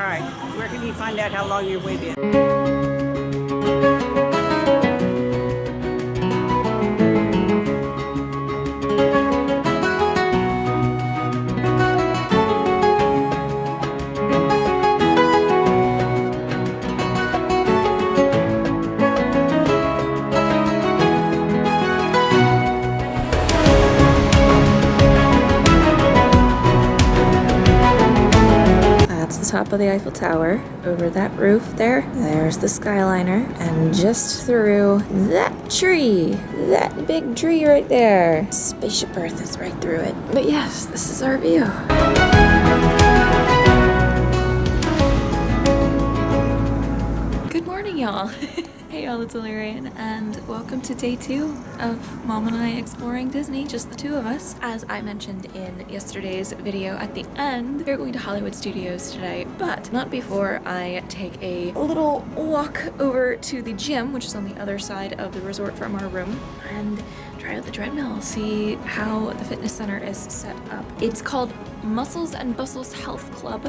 right, where can you find out how long your wait is? Top of the Eiffel Tower. Over that roof there's the Skyliner, and just through that tree, that big tree right there, Spaceship Earth is right through it. But yes, this is our view. Good morning, y'all. Hey y'all, it's Alirien, and welcome to day 2 of Mom and I exploring Disney, just the two of us. As I mentioned in yesterday's video at the end, we're going to Hollywood Studios today, but not before I take a little walk over to the gym, which is on the other side of the resort from our room, and try out the treadmill, see how the fitness center is set up. It's called Muscles and Bustles Health Club,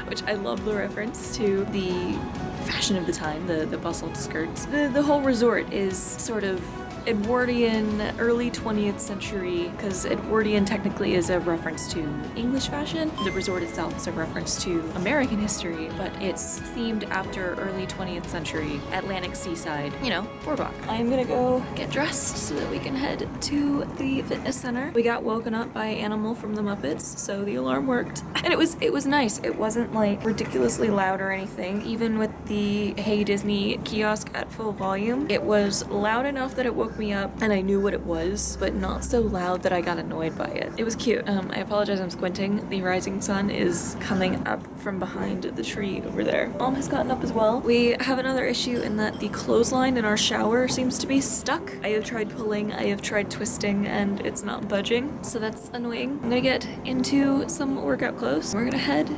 which I love the reference to the fashion of the time, the bustled skirts. The whole resort is sort of Edwardian, early 20th century, because Edwardian technically is a reference to English fashion. The resort itself is a reference to American history, but it's themed after early 20th century Atlantic seaside, you know, boardwalk. I'm gonna go get dressed so that we can head to the fitness center. We got woken up by Animal from the Muppets, so the alarm worked. And it was nice. It wasn't like ridiculously loud or anything. Even with the Hey Disney kiosk at full volume, it was loud enough that it woke me up and I knew what it was, but not so loud that I got annoyed by it. It was cute. I apologize, I'm squinting. The rising sun is coming up from behind the tree over there. Mom has gotten up as well. We have another issue in that the clothesline in our shower seems to be stuck. I have tried pulling, I have tried twisting, and it's not budging, so that's annoying. I'm gonna get into some workout clothes. We're gonna head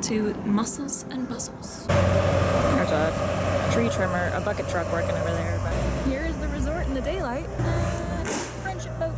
to Muscles and Bustles. There's a tree trimmer, a bucket truck working over there, but here's the resort in the daylight. Friendship boat.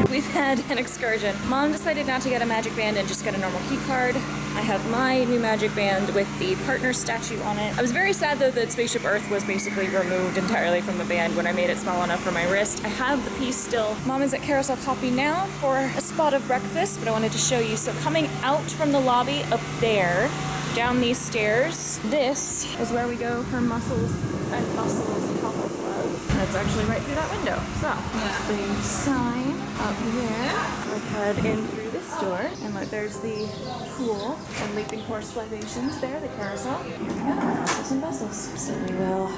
We've had an excursion. Mom decided not to get a magic band and just get a normal key card. I have my new magic band with the partner statue on it. I was very sad though that Spaceship Earth was basically removed entirely from the band when I made it small enough for my wrist. I have the piece still. Mom is at Carousel Coffee now for a spot of breakfast, but I wanted to show you. So coming out from the lobby up there, down these stairs, this is where we go for Muscles and Bustles Health Club. And it's actually right through that window. So there's the sign up there. We'll head in through this door, and look, there's the pool and leaping horse libations there, the carousel. Here we go, Muscles and Bustles. So we will.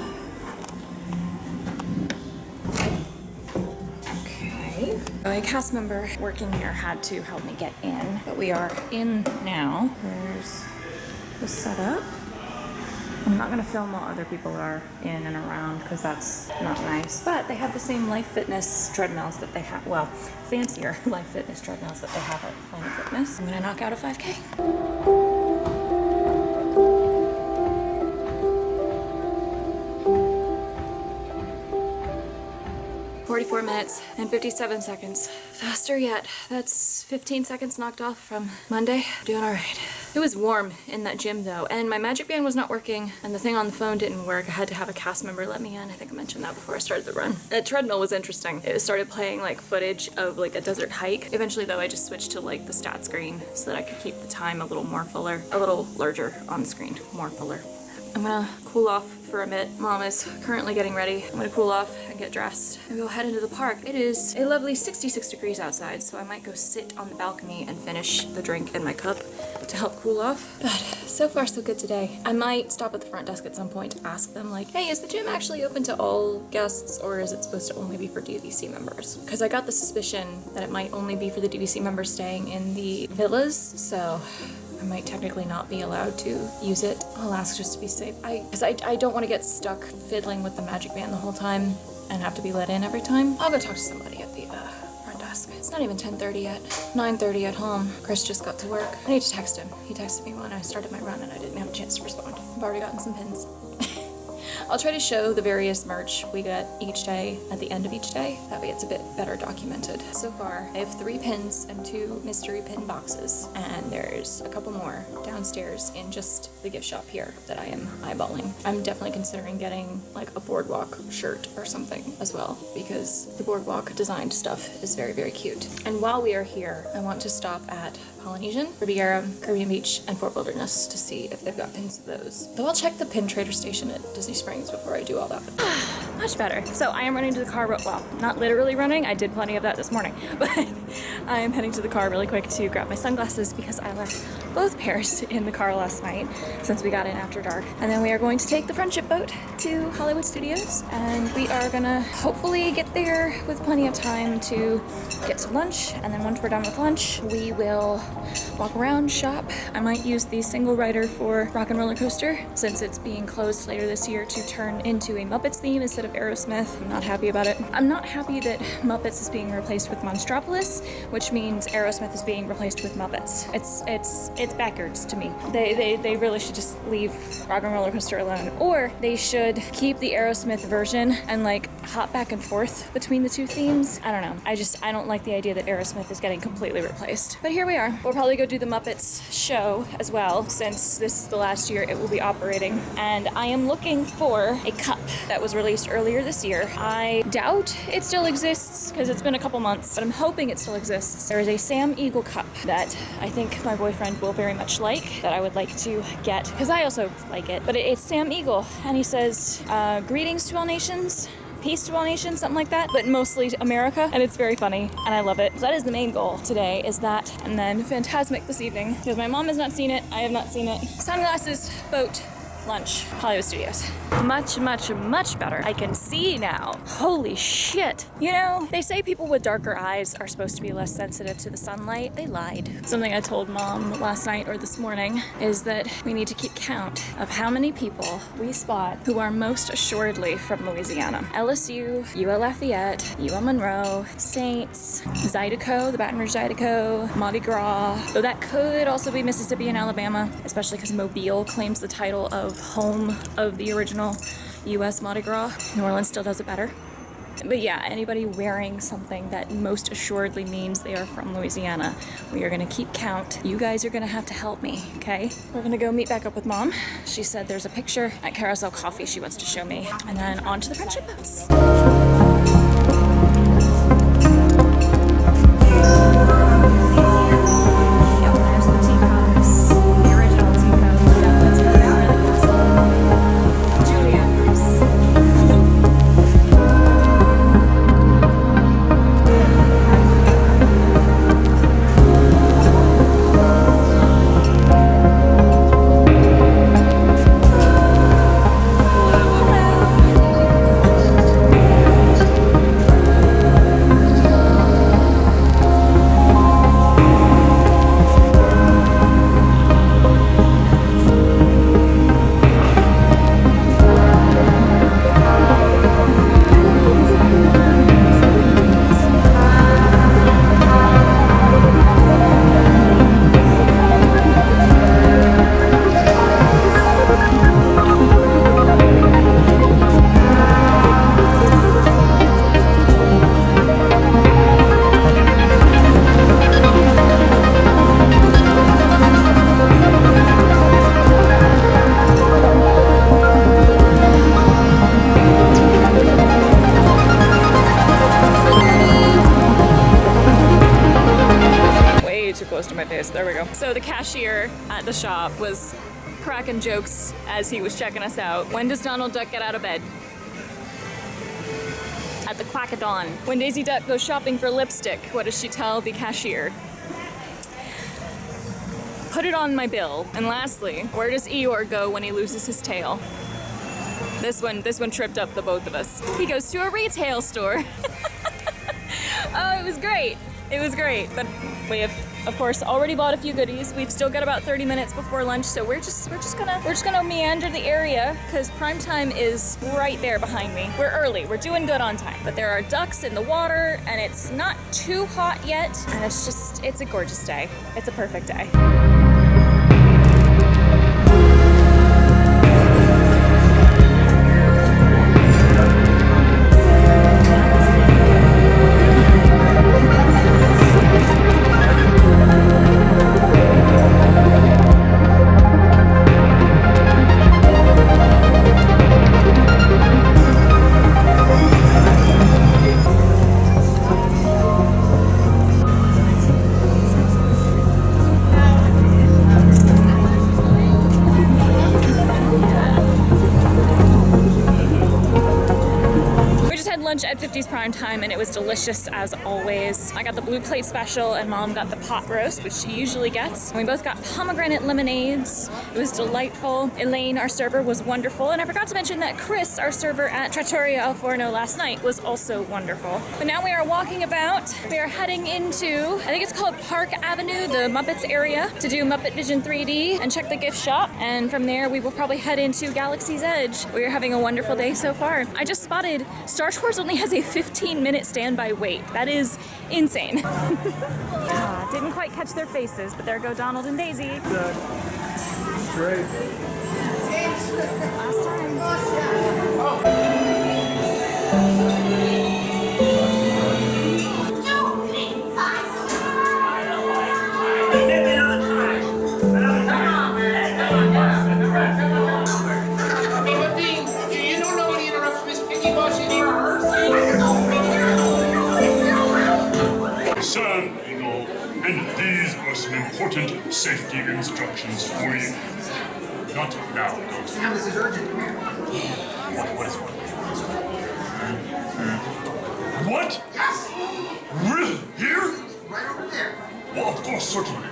Okay. A cast member working here had to help me get in, but we are in now. There's the setup. I'm not gonna film while other people are in and around because that's not nice. But they have the same Life Fitness treadmills that they have, well, fancier Life Fitness treadmills that they have at Planet Fitness. I'm gonna knock out a 5K. 44 minutes and 57 seconds. Faster yet. That's 15 seconds knocked off from Monday. Doing all right. It was warm in that gym though, and my magic band was not working, and the thing on the phone didn't work. I had to have a cast member let me in. I think I mentioned that before I started the run. The treadmill was interesting. It started playing like footage of like a desert hike. Eventually though, I just switched to like the stat screen so that I could keep the time a little more fuller, a little larger on the screen, more fuller. I'm gonna cool off for a bit. Mom is currently getting ready. I'm gonna cool off and get dressed and we'll head into the park. It is a lovely 66 degrees outside, so I might go sit on the balcony and finish the drink in my cup to help cool off. But so far so good today. I might stop at the front desk at some point to ask them like, hey, is the gym actually open to all guests or is it supposed to only be for DVC members? Because I got the suspicion that it might only be for the DVC members staying in the villas, so I might technically not be allowed to use it. I'll ask just to be safe. Because I don't want to get stuck fiddling with the magic band the whole time and have to be let in every time. I'll go talk to somebody at the front desk. It's not even 10:30 yet. 9:30 at home. Chris just got to work. I need to text him. He texted me when I started my run and I didn't have a chance to respond. I've already gotten some pins. I'll try to show the various merch we get each day at the end of each day. That way it's a bit better documented. So far, I have 3 pins and 2 mystery pin boxes, and there's a couple more downstairs in just the gift shop here that I am eyeballing. I'm definitely considering getting like a boardwalk shirt or something as well, because the boardwalk designed stuff is very, very cute. And while we are here, I want to stop at Polynesian, Riviera, Caribbean Beach, and Fort Wilderness to see if they've got pins of those. Though I'll check the pin trader station at Disney Springs before I do all that. Much better. So I am running to the car, well, not literally running, I did plenty of that this morning, but I am heading to the car really quick to grab my sunglasses because I left both pairs in the car last night since we got in after dark. And then we are going to take the friendship boat to Hollywood Studios, and we are gonna hopefully get there with plenty of time to get to lunch. And then once we're done with lunch, we will walk around, shop. I might use the single rider for Rock and Roller Coaster since it's being closed later this year to turn into a Muppets theme instead of Aerosmith. I'm not happy about it. I'm not happy that Muppets is being replaced with Monstropolis, which means Aerosmith is being replaced with Muppets. It's backwards to me. They really should just leave Rock and Roller Coaster alone, or they should keep the Aerosmith version and like hop back and forth between the two themes. I don't know. I don't like the idea that Aerosmith is getting completely replaced. But here we are. We'll probably go do the Muppets show as well, since this is the last year it will be operating. And I am looking for a cup that was released earlier this year. I doubt it still exists because it's been a couple months, but I'm hoping it still exists. There is a Sam Eagle cup that I think my boyfriend will very much like, that I would like to get because I also like it. But it's Sam Eagle, and he says, greetings to all nations, peace to all nations, something like that, but mostly America, and it's very funny, and I love it. So that is the main goal today, is that, and then Fantasmic this evening, because my mom has not seen it, I have not seen it. Sunglasses, boat, lunch, Hollywood Studios. Much, much, much better. I can see now. Holy shit. You know, they say people with darker eyes are supposed to be less sensitive to the sunlight. They lied. Something I told Mom last night or this morning is that we need to keep count of how many people we spot who are most assuredly from Louisiana. LSU, UL Lafayette, UL Monroe, Saints, Zydeco, the Baton Rouge Zydeco, Mardi Gras, though that could also be Mississippi and Alabama, especially because Mobile claims the title of home of the original U.S. Mardi Gras. New Orleans still does it better. But yeah, anybody wearing something that most assuredly means they are from Louisiana, we are gonna keep count. You guys are gonna have to help me, okay? We're gonna go meet back up with Mom. She said there's a picture at Carousel Coffee she wants to show me. And then on to the friendship boats. There we go. So the cashier at the shop was cracking jokes as he was checking us out. When does Donald Duck get out of bed? At the crack of dawn. When Daisy Duck goes shopping for lipstick, what does she tell the cashier? Put it on my bill. And lastly, where does Eeyore go when he loses his tail? This one tripped up the both of us. He goes to a retail store. Oh, it was great. It was great, but we have, of course, already bought a few goodies. We've still got about 30 minutes before lunch, so we're just gonna meander the area because prime time is right there behind me. We're early, we're doing good on time, but there are ducks in the water and it's not too hot yet, and it's a gorgeous day. It's a perfect day. lunch at 50's Prime Time and it was delicious as always. I got the blue plate special and Mom got the pot roast, which she usually gets. And we both got pomegranate lemonades. It was delightful. Elaine, our server, was wonderful. And I forgot to mention that Chris, our server at Trattoria Al Forno last night, was also wonderful. But now we are walking about. We are heading into, I think it's called Park Avenue, the Muppets area, to do Muppet Vision 3D and check the gift shop. And from there, we will probably head into Galaxy's Edge. We are having a wonderful day so far. I just spotted Star Tours only has a 15-minute standby wait. That is insane. Didn't quite catch their faces, but there go Donald and Daisy. Great. Last time. Sam, and these are some important safety instructions for you. Not now. Sam, this is urgent. What is what? Yes! Really? Here? Right over there. Well, of course, certainly.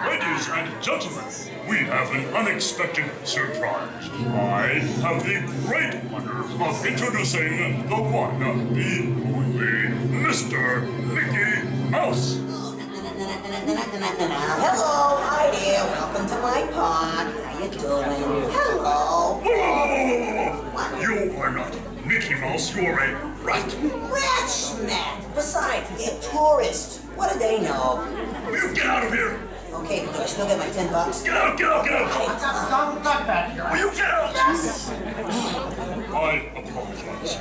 Ladies and gentlemen, we have an unexpected surprise. I have the great honor of introducing the one, the only, Mr. Mickey Mouse. Hello, hi there. Welcome to my pod. How you doing? Hello. Whoa! You are not Mickey Mouse. You are a rat. Rat Schmat. Besides, they're tourists. What do they know? Will you get out of here? Okay, but do I still get my $10? Get out! Get out! Get out! Let's have a Donald Duck back here. Will you get out? Yes. I apologize.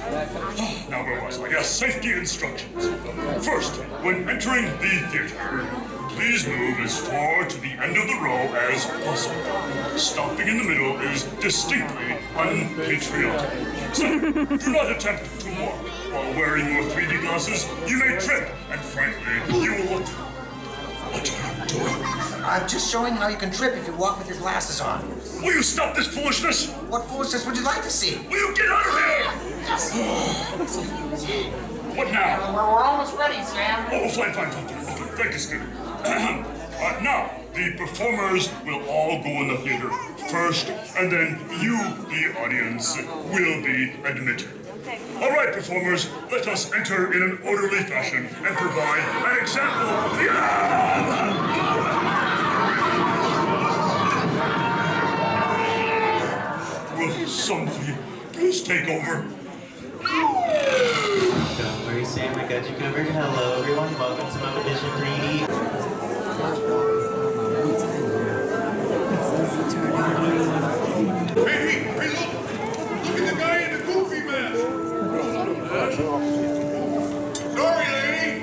Now where was I? Yes, safety instructions. First, when entering the theater, please move as far to the end of the row as possible. Stopping in the middle is distinctly unpatriotic. Second, do not attempt to walk while wearing your 3D glasses. You may trip, and frankly, you will look. What are you doing? I'm just showing how you can trip if you walk with your glasses on. Will you stop this foolishness? What foolishness would you like to see? Will you get out of here? What now? We're almost ready, Sam. Oh, fine. Thank you, Skipper. Now, the performers will all go in the theater first, and then you, the audience, will be admitted. All right, performers, let us enter in an orderly fashion and provide an example. Will somebody please take over? Don't worry, Sam, I got you covered. Hello, everyone. Welcome to Muppet Vision 3D. Hey, look! Look at the guy in the goofy mask! Sorry, lady!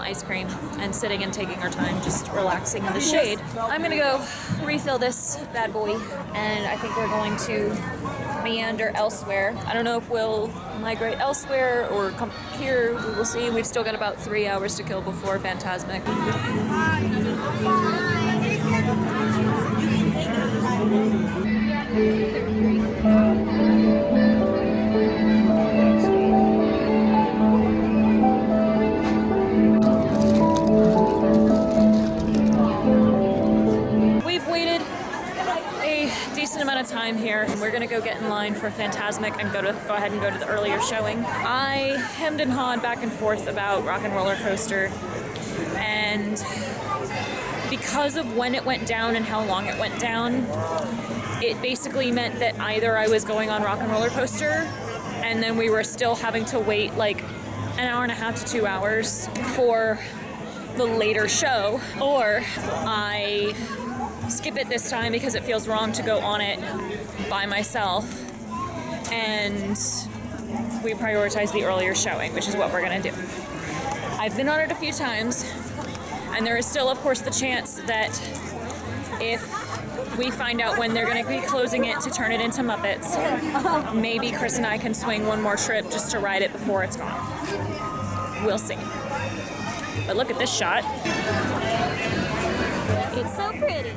ice cream and sitting and taking our time, just relaxing in the shade. I'm gonna go refill this bad boy, and I think we're going to meander elsewhere. I don't know if we'll migrate elsewhere or come here. We will see. We've still got about 3 hours to kill before Fantasmic. We've waited a decent amount of time here, and we're gonna go get in line for Fantasmic and go ahead and go to the earlier showing. I hemmed and hawed back and forth about Rock and Roller Coaster, and because of when it went down and how long it went down, it basically meant that either I was going on Rock and Roller Coaster and then we were still having to wait like an hour and a half to 2 hours for the later show, or I skip it this time because it feels wrong to go on it by myself and we prioritize the earlier showing, which is what we're gonna do. I've been on it a few times, and there is still, of course, the chance that if we find out when they're going to be closing it to turn it into Muppets, maybe Chris and I can swing one more trip just to ride it before it's gone. We'll see. But look at this shot. It's so pretty.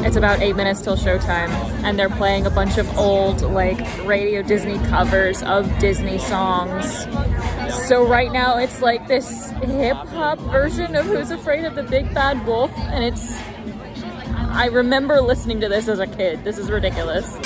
It's about 8 minutes till showtime, and they're playing a bunch of old, like, Radio Disney covers of Disney songs. So right now it's like this hip-hop version of Who's Afraid of the Big Bad Wolf, and it's... I remember listening to this as a kid. This is ridiculous.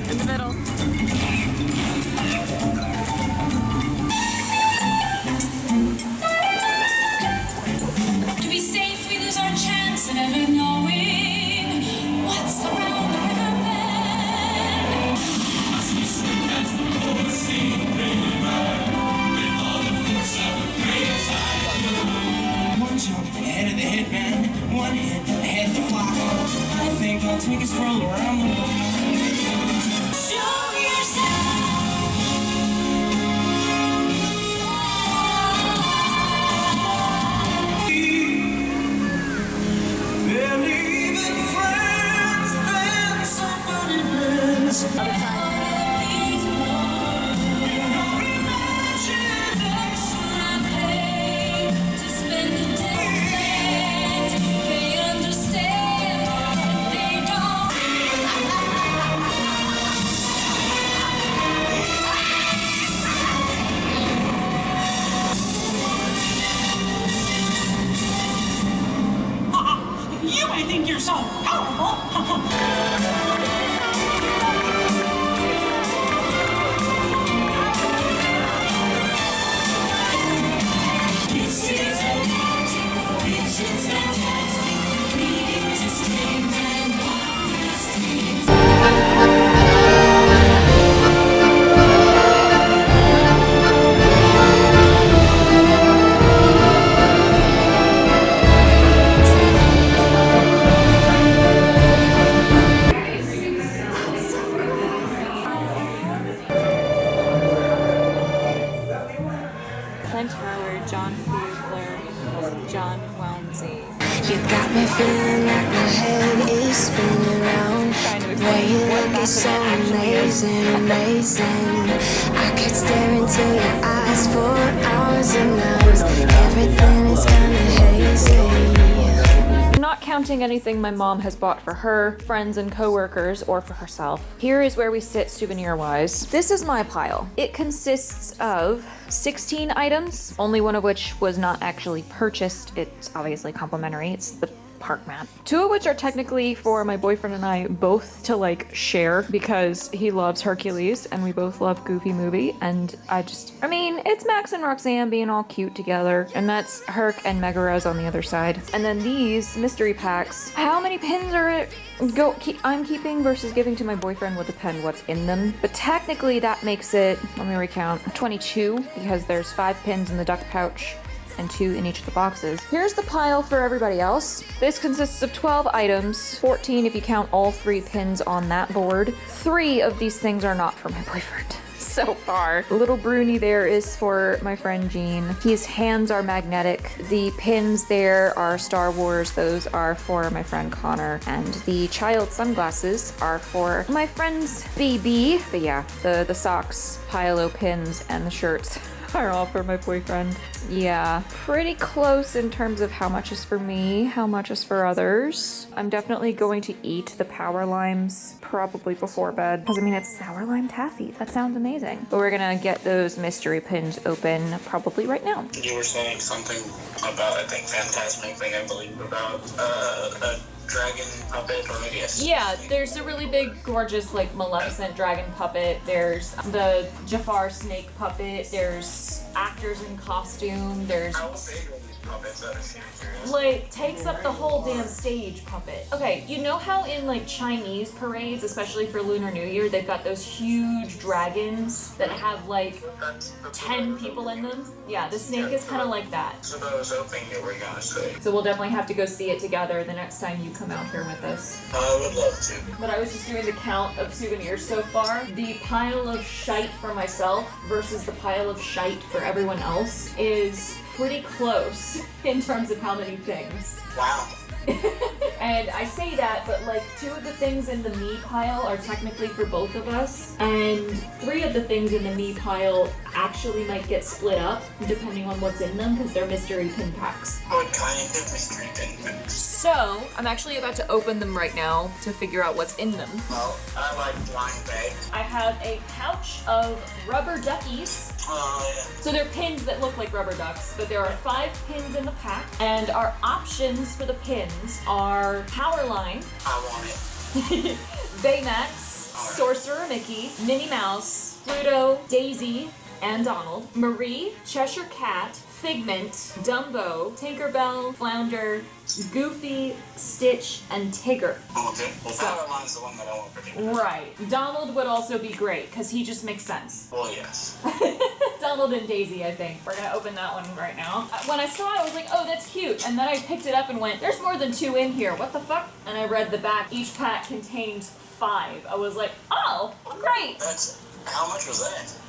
In the middle. To be safe, we lose our chance of ever knowing what's around the river bend. One jump ahead of the headband, one hit ahead of the flock. I think I'll take a stroll around the block. Show yourself. They're leaving friends, then somebody blends. You may think you're so powerful. Clint Howard, John Fugler, John Welmsey. You got me feeling like my head is spinning around. Boy, you look so amazing, amazing. I could stare into your eyes for hours and hours. Everything is kinda hazy. Not counting anything my mom has bought for her, friends and coworkers, or for herself. Here is where we sit souvenir-wise. This is my pile. It consists of 16 items, only one of which was not actually purchased. It's obviously complimentary. It's the park map. 2 of which are technically for my boyfriend and I both to like share because he loves Hercules and we both love Goofy Movie. And I mean, it's Max and Roxanne being all cute together. And that's Herc and Megarez on the other side. And then these mystery packs. How many pins are I'm keeping versus giving to my boyfriend will depend what's in them. But technically that makes it, let me recount, 22 because there's 5 pins in the duck pouch and 2 in each of the boxes. Here's the pile for everybody else. This consists of 12 items, 14 if you count all 3 pins on that board. 3 of these things are not for my boyfriend. So far. Little Bruni there is for my friend Jean. His hands are magnetic. The pins there are Star Wars. Those are for my friend Connor. And the child sunglasses are for my friend's baby. But yeah, the socks, Pilo pins, and the shirts are all for my boyfriend. Yeah, pretty close in terms of how much is for me, how much is for others. I'm definitely going to eat the power limes probably before bed because I mean it's sour lime taffy. That sounds amazing. But we're gonna get those mystery pins open probably right now. You were saying something about, I think, Fantasmic thing, I believe, about a dragon puppet or maybe Yeah, there's a really big, gorgeous, like, Maleficent dragon puppet. There's the Jafar snake puppet. There's actors in costume. There's... How big are these puppets out of curiosity? Like, takes up the whole damn stage puppet. Okay, you know how in, like, Chinese parades, especially for Lunar New Year, they've got those huge dragons that have, like, 10 people in them? Yeah, the snake is kind of like that. That's what I was hoping you were gonna say. So we'll definitely have to go see it together the next time you come out here with us. I would love to. But I was just doing the count of souvenirs so far. The pile of shite for myself versus the pile of shite for everyone else is pretty close in terms of how many things. Wow. And I say that, but like 2 of the things in the me pile are technically for both of us, and 3 of the things in the me pile actually might get split up depending on what's in them because they're mystery pin packs. What kind of mystery pin packs? So, I'm actually about to open them right now to figure out what's in them. Well, I like blind bags. I have a pouch of rubber duckies. Oh, yeah. So they're pins that look like rubber ducks, but there are 5 pins in the pack, and our options for the pins are Powerline, I want it. Baymax, Sorcerer Mickey, Minnie Mouse, Pluto, Daisy, and Donald, Marie, Cheshire Cat, Figment, Dumbo, Tinkerbell, Flounder, Goofy, Stitch, and Tigger. Okay. Well, Powerline's the one that I want for you. Right. Donald would also be great, because he just makes sense. Well, yes. Donald and Daisy, I think. We're gonna open that one right now. When I saw it, I was like, oh, that's cute. And then I picked it up and went, there's more than 2 in here. What the fuck? And I read the back. Each pack contains 5. I was like, oh, great. How much was that?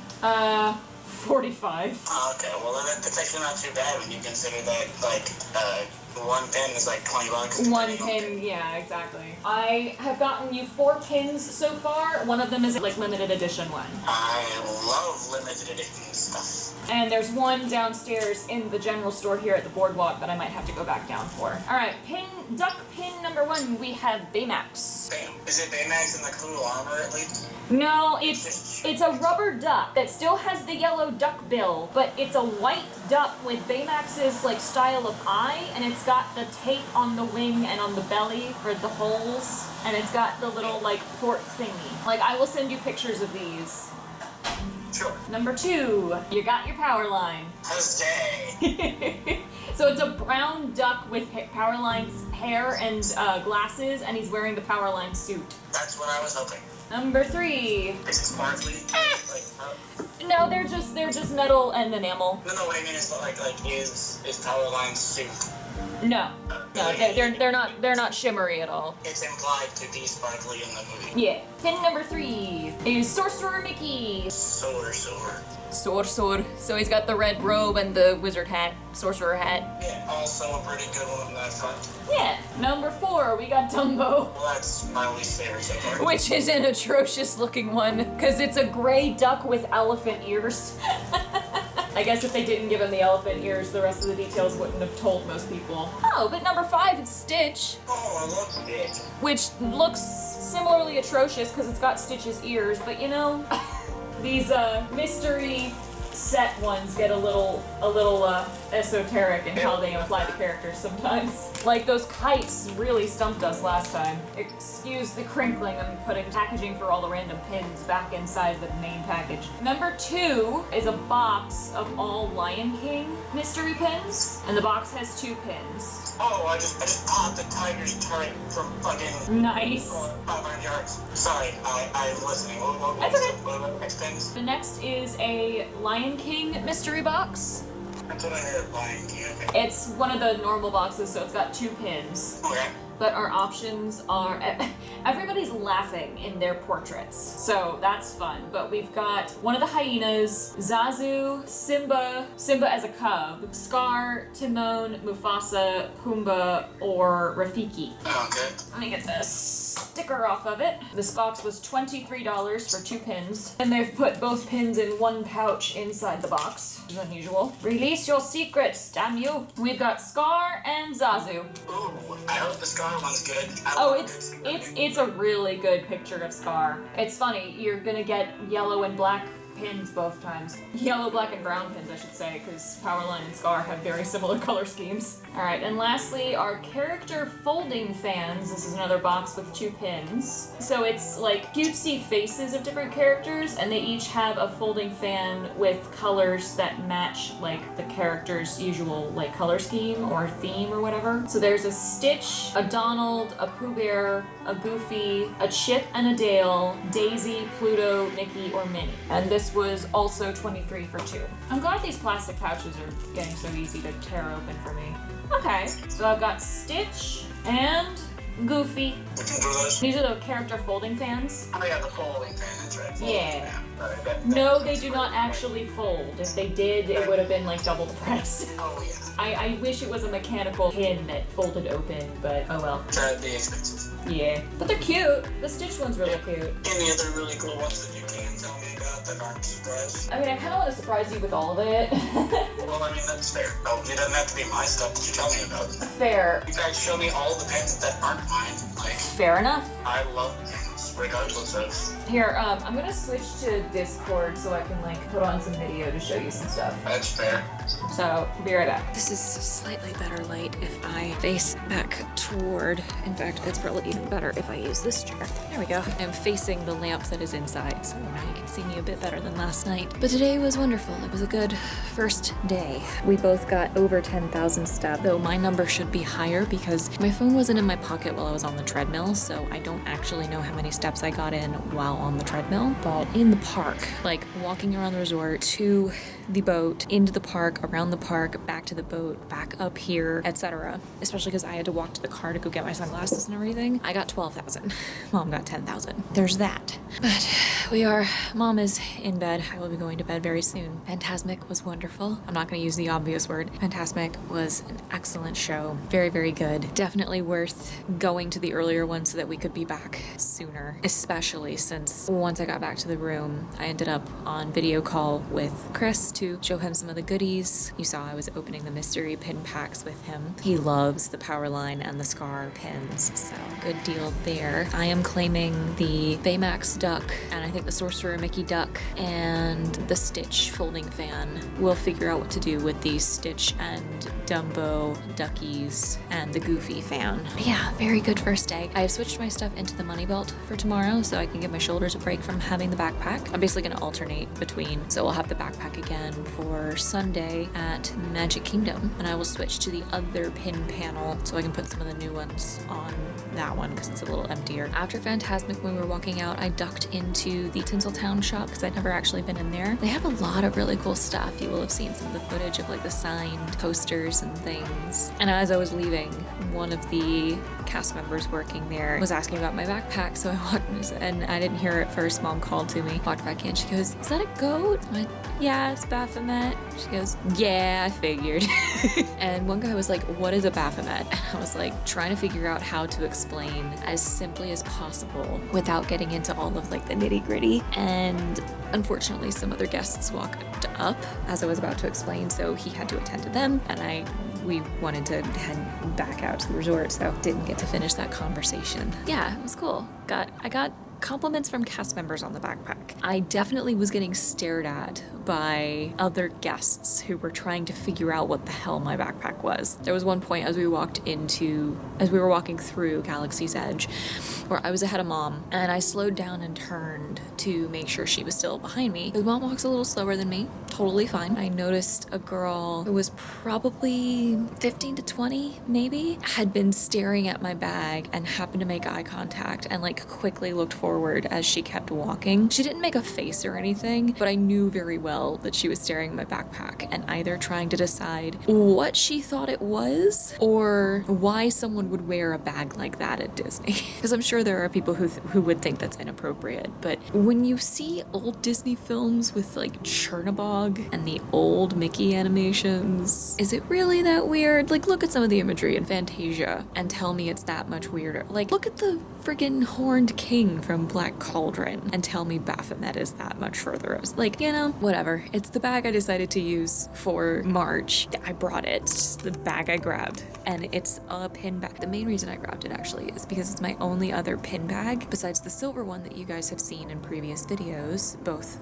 45. Oh, okay. Well, that's actually not too bad when you consider that, like, 1 pin is like $20. 1 pin, yeah, exactly. I have gotten you 4 pins so far. One of them is like limited edition one. I love limited edition stuff. And there's one downstairs in the general store here at the boardwalk that I might have to go back down for. Alright, duck pin number 1, we have Baymax. Damn. Is it Baymax in the cool armor at least? No, it's a rubber duck that still has the yellow duck bill, but it's a white duck with Baymax's like style of eye, and it's got the tape on the wing and on the belly for the holes, and it's got the little like port thingy. Like, I will send you pictures of these. Sure. Number 2, you got your power line. Okay. So it's a brown duck with Powerline's hair and glasses, and he's wearing the Powerline suit. That's what I was hoping. Number 3. Is it sparkly? No, they're just metal and enamel. No, what I mean is is Powerline's suit. No, they're not shimmery at all. It's implied to be sparkly in the movie. Yeah. Pin number 3 is Sorcerer Mickey. Sorcerer. Sorcerer. So he's got the red robe and the wizard hat, sorcerer hat. Yeah, also a pretty good one in that front. Yeah. Number 4, we got Dumbo. Well, that's my least favorite so far. Which is an atrocious looking one, because it's a gray duck with elephant ears. I guess if they didn't give him the elephant ears, the rest of the details wouldn't have told most people. Oh, but number 5 is Stitch. Oh, I love Stitch. Which looks similarly atrocious because it's got Stitch's ears, but you know, these mystery set ones get a little esoteric in how they imply the characters sometimes. Like those kites really stumped us last time. Excuse the crinkling, I'm putting packaging for all the random pins back inside the main package. Number 2 is a box of all Lion King mystery pins, and the box has 2 pins. Oh, I just popped the tiger's turret from fucking... Nice. 500 yards. Sorry, I'm listening. That's okay. What about the next pins? The next is a Lion King mystery box. That's what I heard, Lion King. Okay. It's one of the normal boxes, so it's got 2 pins. Okay. But our options are, everybody's laughing in their portraits, so that's fun. But we've got one of the hyenas, Zazu, Simba as a cub, Scar, Timon, Mufasa, Pumbaa, or Rafiki. Okay. Let me get this sticker off of it. This box was $23 for 2 pins, and they've put both pins in one pouch inside the box, which is unusual. Release your secrets, damn you! We've got Scar and Zazu. Ooh, I hope the Scar one's good. It's a really good picture of Scar. It's funny, you're gonna get yellow and black pins both times. Yellow, black, and brown pins, I should say, because Powerline and Scar have very similar color schemes. Alright, and lastly, our character folding fans. This is another box with 2 pins. So it's like cutesy faces of different characters, and they each have a folding fan with colors that match like the character's usual like color scheme or theme or whatever. So there's a Stitch, a Donald, a Pooh Bear, a Goofy, a Chip and a Dale, Daisy, Pluto, Mickey, or Minnie. And this was also $23 for 2. I'm glad these plastic pouches are getting so easy to tear open for me. Okay, so I've got Stitch and Goofy. These are the character folding fans. Oh yeah, the folding fan, that's right. Yeah. No, they do not actually fold. If they did, it would have been like double the price. Oh yeah. I wish it was a mechanical pin that folded open, but oh well. That'd be expensive. Yeah. But they're cute. The Stitch one's really cute. Any other really cool ones that you can tell me about that aren't surprised? I mean, I kind of want to surprise you with all of it. Well, I mean, that's fair. Oh, it doesn't have to be my stuff that you tell me about. Fair. You guys show me all the pins that aren't mine. Like, Fair enough. I love pins, regardless of... Here, I'm gonna switch to Discord so I can like put on some video to show you some stuff. That's fair. So, be right back. This is slightly better light if I face back toward, in fact, it's probably even better if I use this chair. There we go. I'm facing the lamp that is inside, so now you can see me a bit better than last night. But today was wonderful. It was a good first day. We both got over 10,000 steps, though my number should be higher because my phone wasn't in my pocket while I was on the treadmill, so I don't actually know how many steps I got in while on the treadmill. But in the park, like walking around the resort to the boat, into the park, around the park, back to the boat, back up here, etc. Especially because I had to walk to the car to go get my sunglasses and everything. I got 12,000. Mom got 10,000. There's that. But Mom is in bed. I will be going to bed very soon. Fantasmic was wonderful. I'm not going to use the obvious word. Fantasmic was an excellent show. Very, very good. Definitely worth going to the earlier one so that we could be back sooner, especially since once I got back to the room, I ended up on video call with Chris to show him some of the goodies. You saw I was opening the mystery pin packs with him. He loves the Powerline and the Scar pins, so good deal there. I am claiming the Baymax duck, and I think the Sorcerer Mickey duck, and the Stitch folding fan. We'll figure out what to do with the Stitch and Dumbo duckies and the Goofy fan. But yeah, very good first day. I have switched my stuff into the money belt for tomorrow so I can give my shoulders a break from having the backpack. I'm basically going to alternate between, so I'll have the backpack again for Sunday at Magic Kingdom, and I will switch to the other pin panel so I can put some of the new ones on that one because it's a little emptier. After Fantasmic, when we were walking out, I ducked into the Tinseltown shop because I'd never actually been in there. They have a lot of really cool stuff. You will have seen some of the footage of like the signed posters and things. And as I was leaving, one of the cast members working there was asking about my backpack, so I walked, and I didn't hear it first. Mom called to me, walked back in, she goes, "Is that a goat?" I went, "Yeah, it's Baphomet." She goes, "Yeah, I figured." And one guy was like, "What is a Baphomet?" And I was like trying to figure out how to explain as simply as possible without getting into all of like the nitty-gritty. And unfortunately some other guests walked up as I was about to explain, so he had to attend to them, and we wanted to head back out to the resort, so didn't get to finish that conversation. Yeah, it was cool. I got compliments from cast members on the backpack. I definitely was getting stared at by other guests who were trying to figure out what the hell my backpack was. There was one point as we were walking through Galaxy's Edge where I was ahead of Mom, and I slowed down and turned to make sure she was still behind me. Because Mom walks a little slower than me, totally fine. I noticed a girl who was probably 15 to 20, maybe, had been staring at my bag and happened to make eye contact and like quickly looked forward as she kept walking. She didn't make a face or anything, but I knew very well that she was staring at my backpack and either trying to decide what she thought it was or why someone would wear a bag like that at Disney. Because I'm sure there are people who would think that's inappropriate, but when you see old Disney films with like Chernabog and the old Mickey animations, is it really that weird? Like, look at some of the imagery in Fantasia and tell me it's that much weirder. Like, look at the friggin' horned king from Black Cauldron and tell me Baphomet is that much further. I was like, you know, whatever. It's the bag I decided to use for March. I brought it. It's just the bag I grabbed, and it's a pin bag. The main reason I grabbed it actually is because it's my only other pin bag besides the silver one that you guys have seen in previous videos, both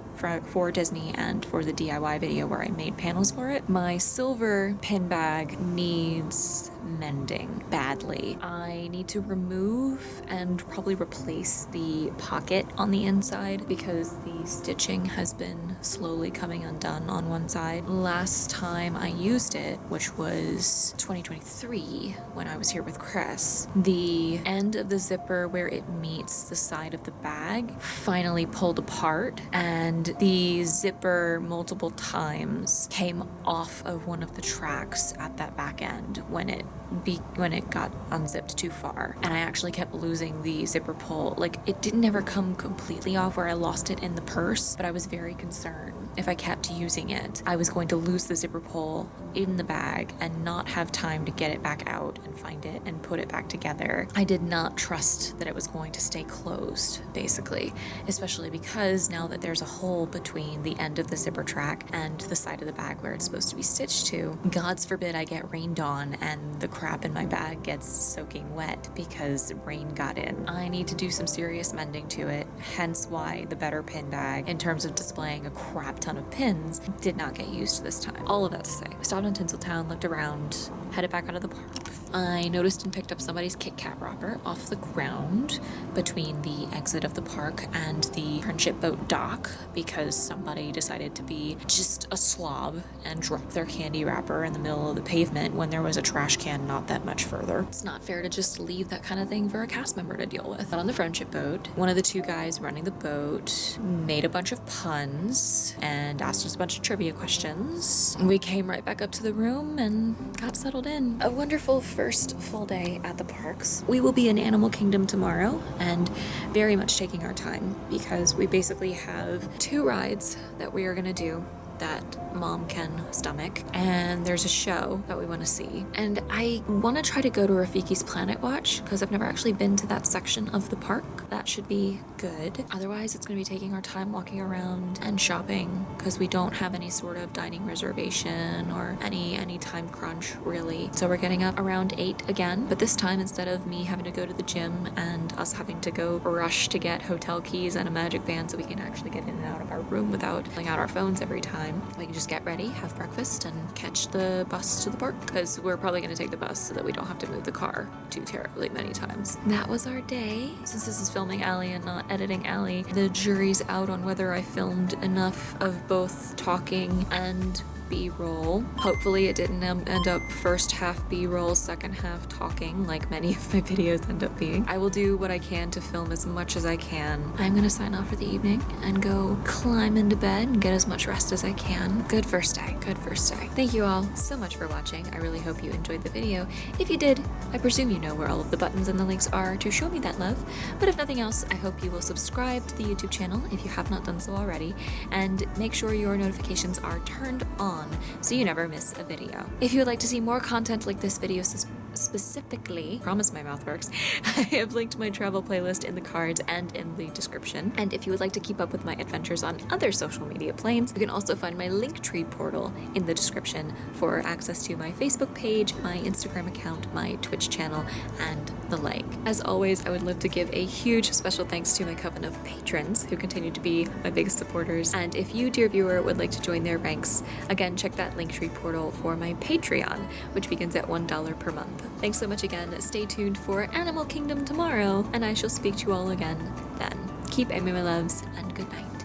for Disney and for the DIY video where I made panels for it. My silver pin bag needs mending badly. I need to remove and probably replace the pocket on the inside because the stitching has been slowly coming undone on one side. Last time I used it, which was 2023 when I was here with Chris, the end of the zipper where it meets the side of the bag finally pulled apart, and the zipper multiple times came off of one of the tracks at that back end when it got unzipped too far, and I actually kept losing the zipper pull. Like, it didn't ever come completely off where I lost it in the purse, but I was very concerned if I kept using it, I was going to lose the zipper pull in the bag and not have time to get it back out and find it and put it back together. I did not trust that it was going to stay closed, basically, especially because now that there's a hole between the end of the zipper track and the side of the bag where it's supposed to be stitched to, God's forbid I get rained on and the crap in my bag gets soaking wet because rain got in. I need to do some serious mending to it, hence why the better pin bag, in terms of displaying a crap ton of pins, did not get used this time. All of that to say, I stopped in Tinseltown, looked around, headed back out of the park. I noticed and picked up somebody's Kit Kat wrapper off the ground between the exit of the park and the Friendship Boat dock because somebody decided to be just a slob and drop their candy wrapper in the middle of the pavement when there was a trash can not that much further. It's not fair to just leave that kind of thing for a cast member to deal with. But on the Friendship Boat, one of the two guys running the boat made a bunch of puns and asked us a bunch of trivia questions. We came right back up to the room and got settled in. A wonderful first full day at the parks. We will be in Animal Kingdom tomorrow and very much taking our time because we basically have 2 rides that we are going to do that Mom can stomach, and there's a show that we want to see, and I want to try to go to Rafiki's Planet Watch because I've never actually been to that section of the park. That should be good. Otherwise it's going to be taking our time walking around and shopping because we don't have any sort of dining reservation or any time crunch really. So we're getting up around 8 again, but this time instead of me having to go to the gym and us having to go rush to get hotel keys and a magic band so we can actually get in and out of our room without pulling out our phones every time, we can just get ready, have breakfast, and catch the bus to the park because we're probably going to take the bus so that we don't have to move the car too terribly many times. That was our day. Since this is filming Allie and not editing Allie, the jury's out on whether I filmed enough of both talking and B-roll. Hopefully it didn't end up first half B-roll, second half talking like many of my videos end up being. I will do what I can to film as much as I can. I'm gonna sign off for the evening and go climb into bed and get as much rest as I can. Good first day, good first day. Thank you all so much for watching. I really hope you enjoyed the video. If you did, I presume you know where all of the buttons and the links are to show me that love. But if nothing else, I hope you will subscribe to the YouTube channel if you have not done so already, and make sure your notifications are turned on so you never miss a video. If you would like to see more content like this video specifically, promise my mouth works, I have linked my travel playlist in the cards and in the description. And if you would like to keep up with my adventures on other social media planes, you can also find my Linktree portal in the description for access to my Facebook page, my Instagram account, my Twitch channel, and the like. As always, I would love to give a huge special thanks to my coven of patrons who continue to be my biggest supporters. And if you, dear viewer, would like to join their ranks, again, check that Linktree portal for my Patreon, which begins at $1 per month. Thanks so much again. Stay tuned for Animal Kingdom tomorrow, and I shall speak to you all again then. Keep aiming, my loves, and good night.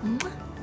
Mwah.